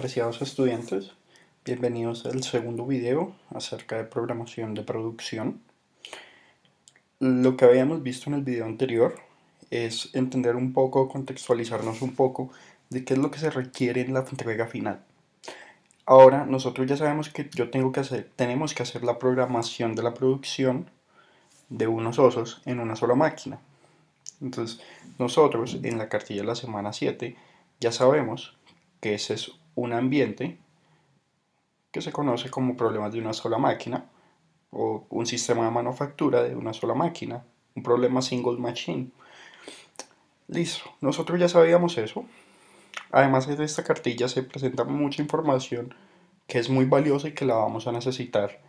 Apreciados estudiantes, bienvenidos al segundo video acerca de programación de producción. Lo que habíamos visto en el video anterior es entender un poco, contextualizarnos un poco de qué es lo que se requiere en la entrega final. Ahora nosotros ya sabemos que tenemos que hacer la programación de la producción de unos osos en una sola máquina. Entonces nosotros en la cartilla de la semana 7 ya sabemos que ese es un ambiente que se conoce como problemas de una sola máquina o un sistema de manufactura de una sola máquina, un problema single machine. Listo, nosotros ya sabíamos eso. Además de esta cartilla se presenta mucha información que es muy valiosa y que la vamos a necesitar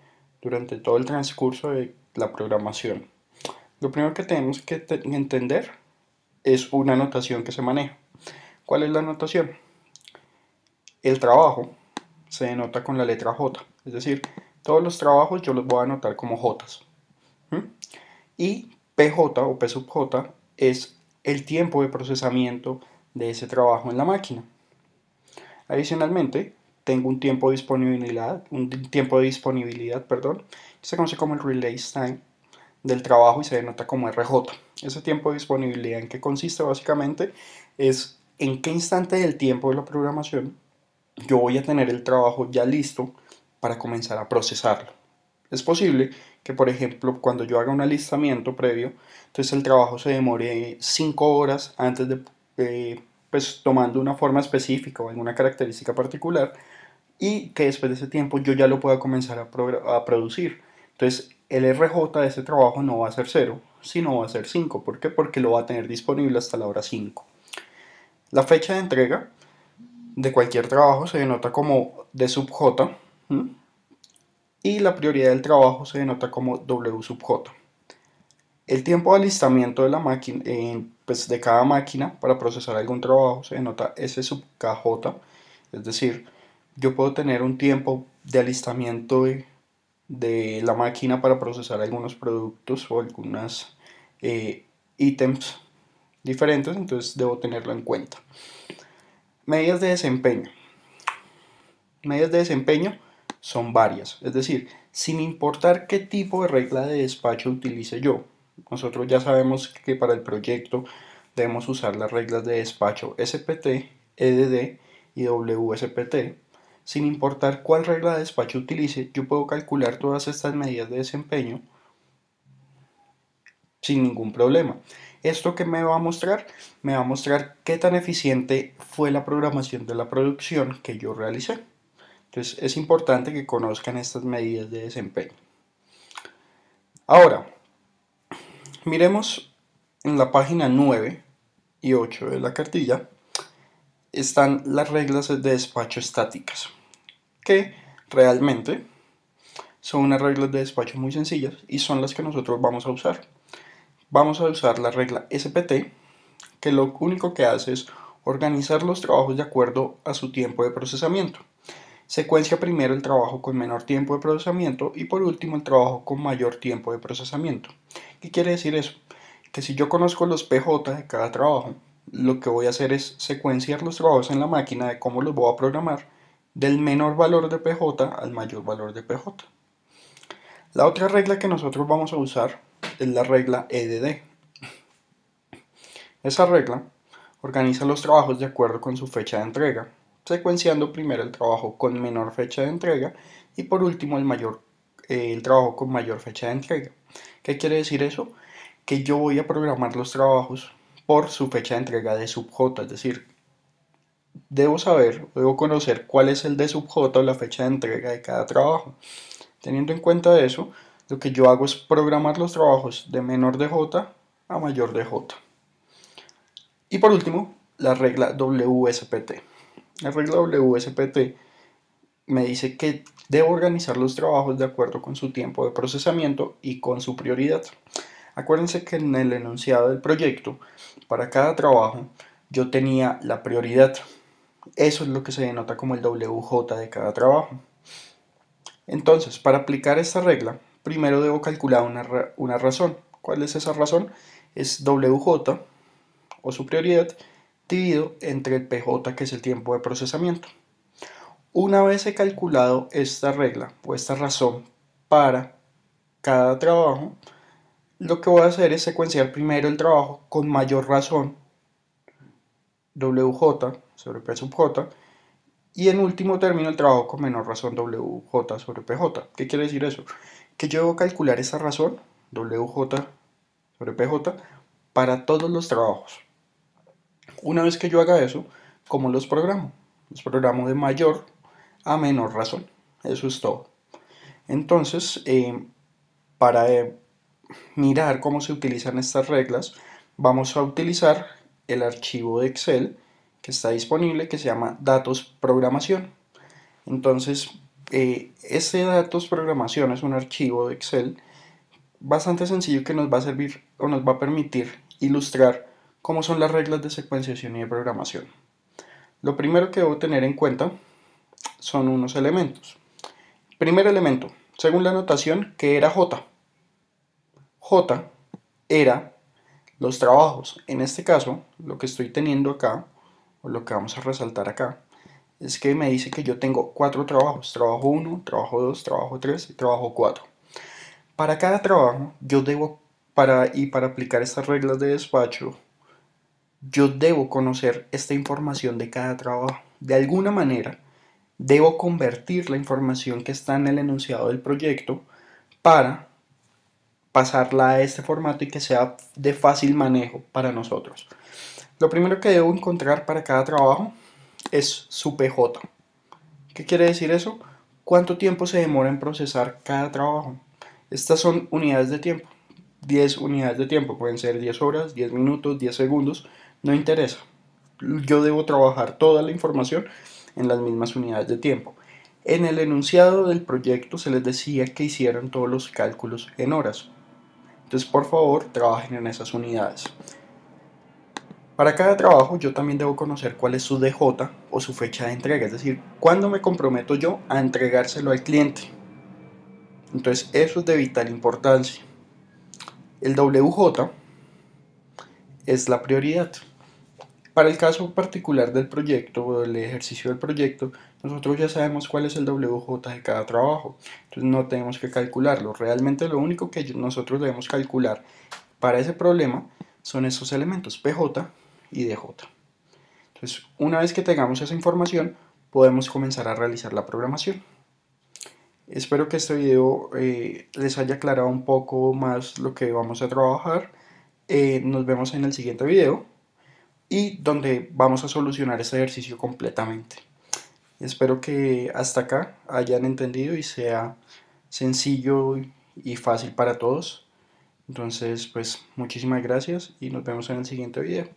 durante todo el transcurso de la programación. Lo primero que tenemos que entender es una notación que se maneja. ¿Cuál es la notación? El trabajo se denota con la letra J, es decir, todos los trabajos yo los voy a anotar como Jotas. Y PJ o P sub J es el tiempo de procesamiento de ese trabajo en la máquina. Adicionalmente, tengo un tiempo de disponibilidad, que se conoce como el release time del trabajo y se denota como RJ. Ese tiempo de disponibilidad, ¿en qué consiste? Básicamente es en qué instante del tiempo de la programación yo voy a tener el trabajo ya listo para comenzar a procesarlo. Es posible que, por ejemplo, cuando yo haga un alistamiento previo, entonces el trabajo se demore 5 horas antes pues tomando una forma específica o alguna característica particular, y que después de ese tiempo yo ya lo pueda comenzar a producir. Entonces el RJ de ese trabajo no va a ser 0, sino va a ser 5. ¿Por qué? Porque lo va a tener disponible hasta la hora 5. La fecha de entrega de cualquier trabajo se denota como D sub J, y la prioridad del trabajo se denota como W sub J. El tiempo de alistamiento de la máquina, pues de cada máquina para procesar algún trabajo se denota S sub KJ, es decir, yo puedo tener un tiempo de alistamiento de la máquina para procesar algunos productos o algunos ítems diferentes, entonces debo tenerlo en cuenta. Medidas de desempeño. Medidas de desempeño son varias, es decir, sin importar qué tipo de regla de despacho utilice yo. Nosotros ya sabemos que para el proyecto debemos usar las reglas de despacho SPT, EDD y WSPT. Sin importar cuál regla de despacho utilice, yo puedo calcular todas estas medidas de desempeño sin ningún problema. ¿Esto qué me va a mostrar? Me va a mostrar qué tan eficiente fue la programación de la producción que yo realicé. Entonces es importante que conozcan estas medidas de desempeño. Ahora, miremos en la página 9 y 8 de la cartilla, están las reglas de despacho estáticas, que realmente son unas reglas de despacho muy sencillas y son las que nosotros vamos a usar. Vamos a usar la regla SPT, que lo único que hace es organizar los trabajos de acuerdo a su tiempo de procesamiento. Secuencia primero el trabajo con menor tiempo de procesamiento y por último el trabajo con mayor tiempo de procesamiento. ¿Qué quiere decir eso? Que si yo conozco los PJ de cada trabajo, lo que voy a hacer es secuenciar los trabajos en la máquina de cómo los voy a programar del menor valor de PJ al mayor valor de PJ. La otra regla que nosotros vamos a usar es la regla EDD. Esa regla organiza los trabajos de acuerdo con su fecha de entrega, secuenciando primero el trabajo con menor fecha de entrega y por último el trabajo con mayor fecha de entrega. ¿Qué quiere decir eso? Que yo voy a programar los trabajos por su fecha de entrega de sub J, es decir, debo conocer cuál es el de sub J o la fecha de entrega de cada trabajo. Teniendo en cuenta eso, lo que yo hago es programar los trabajos de menor de J a mayor de J. Y por último, la regla WSPT. La regla WSPT me dice que debo organizar los trabajos de acuerdo con su tiempo de procesamiento y con su prioridad. Acuérdense que en el enunciado del proyecto, para cada trabajo, yo tenía la prioridad. Eso es lo que se denota como el WJ de cada trabajo. Entonces, para aplicar esta regla, primero debo calcular una razón. ¿Cuál es esa razón? Es WJ, o su prioridad, dividido entre el PJ, que es el tiempo de procesamiento. Una vez he calculado esta regla o esta razón para cada trabajo, lo que voy a hacer es secuenciar primero el trabajo con mayor razón, WJ sobre P sub J, y en último término el trabajo con menor razón, WJ sobre PJ. ¿Qué quiere decir eso? Que yo debo calcular esa razón, WJ sobre PJ, para todos los trabajos. Una vez que yo haga eso, ¿cómo los programo? Los programo de mayor a menor razón. Eso es todo. Entonces, para mirar cómo se utilizan estas reglas, vamos a utilizar el archivo de Excel que está disponible, que se llama datos programación. Entonces, ese datos programación es un archivo de Excel bastante sencillo que nos va a servir o nos va a permitir ilustrar cómo son las reglas de secuenciación y de programación. Lo primero que debo tener en cuenta son unos elementos. Primer elemento, según la notación, que era J. J era los trabajos. En este caso, lo que estoy teniendo acá, o lo que vamos a resaltar acá, es que me dice que yo tengo 4 trabajos. Trabajo 1, trabajo 2, trabajo 3 y trabajo 4. Para cada trabajo, yo debo, para aplicar estas reglas de despacho, yo debo conocer esta información de cada trabajo. De alguna manera, debo convertir la información que está en el enunciado del proyecto para pasarla a este formato y que sea de fácil manejo para nosotros. Lo primero que debo encontrar para cada trabajo es su PJ. ¿Qué quiere decir eso? ¿Cuánto tiempo se demora en procesar cada trabajo? Estas son unidades de tiempo. 10 unidades de tiempo, pueden ser 10 horas, 10 minutos, 10 segundos, no interesa. Yo debo trabajar toda la información en las mismas unidades de tiempo. En el enunciado del proyecto se les decía que hicieran todos los cálculos en horas. Entonces, por favor, trabajen en esas unidades. Para cada trabajo yo también debo conocer cuál es su DJ o su fecha de entrega, es decir, cuándo me comprometo yo a entregárselo al cliente. Entonces, eso es de vital importancia. El WJ es la prioridad. Para el caso particular del proyecto o del ejercicio del proyecto, nosotros ya sabemos cuál es el WJ de cada trabajo, entonces no tenemos que calcularlo. Realmente lo único que nosotros debemos calcular para ese problema son esos elementos, PJ y DJ. Entonces, una vez que tengamos esa información, podemos comenzar a realizar la programación. Espero que este video les haya aclarado un poco más lo que vamos a trabajar. Nos vemos en el siguiente video y donde vamos a solucionar este ejercicio completamente. Espero que hasta acá hayan entendido y sea sencillo y fácil para todos. Entonces, pues muchísimas gracias y nos vemos en el siguiente video.